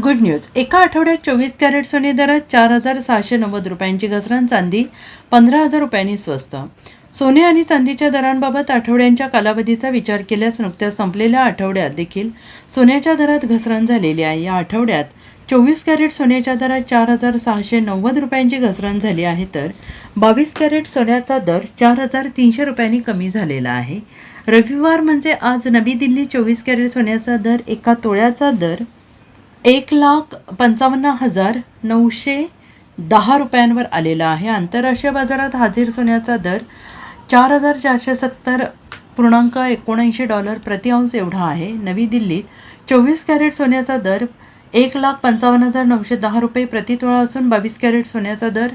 Good news. एका आठवड्यात 24 crate सोने दरात 4,690 रुपयांची घसरण. चांदी 15,000 रुपयांनी स्वस्त. सोने आणि चांदीच्या दरांबाबत आठवड्यांच्या कालावधीचा विचार केल्यास नुकत्याच संपलेल्या आठवड्यात देखील सोन्याच्या दरात घसरण झालेली आहे. या आठवड्यात 24 कॅरेट सोन्याच्या दरात 4,690 रुपयांची घसरण झाली आहे, तर 22 कॅरेट सोन्याचा दर 4,300 रुपयांनी कमी झालेला आहे. रविवार म्हणजे आज नवी दिल्ली 24 कॅरेट सोन्याचा दर एका तोळ्याचा दर 1,55,910 रुपयांवर आलेला आहे. आंतरराष्ट्रीय बाजारात हाजीर सोन्याचा दर $4,470.79 प्रति अंश एवढा आहे. नवी दिल्लीत 24 कॅरेट सोन्याचा दर 1,55,910 रुपये प्रति तोळा असून 22 कॅरेट सोन्याचा दर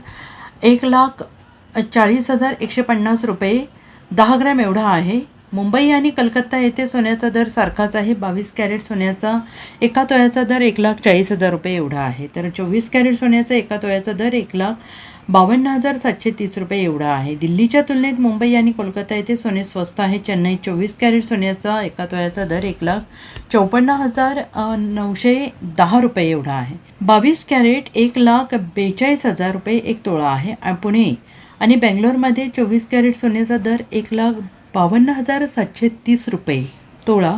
1,40,150 रुपये 10 ग्रॅम एवढा आहे. मुंबई आणि कलकत्ता येथे सोन्याचा दर सारखाच आहे. 22 कॅरेट सोन्याचा एका तोळ्याचा दर 1,40,000 रुपये एवढा आहे, तर 24 कॅरेट सोन्याचा एका तोळ्याचा दर 1,52,730 रुपये एवढा आहे. दिल्लीच्या तुलनेत मुंबई आणि कोलकाता येथे सोने स्वस्त आहे. चेन्नई 24 कॅरेट सोन्याचा एका तोळ्याचा दर 1,54,910 रुपये एवढा आहे. 22 कॅरेट 1,42,000 रुपये एक तोळा आहे. पुणे आणि बेंगलोरमध्ये 24 कॅरेट सोन्याचा दर 1,52,730 रुपये तोळा,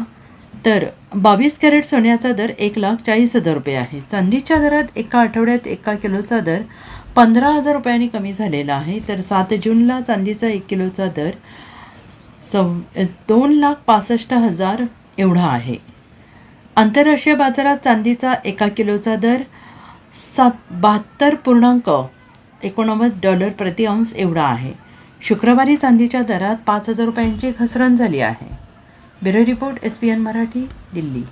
तर 22 कॅरेट सोन्याचा दर 1,40,000 रुपये आहे. चांदीच्या दरात एका आठवड्यात 1 किलोचा दर 15,000 रुपयांनी कमी झालेला आहे, तर 7 जूनला चांदीचा 1 किलोचा दर 2,65,000 एवढा आहे. आंतरराष्ट्रीय बाजारात चांदीचा 1 किलोचा दर $72.89 प्रति अंश एवढा आहे. शुक्रवारी चांदीच्या दरात 5,000 रुपयांची घसरण झाली आहे. Bureau report, SPN Marathi, Delhi.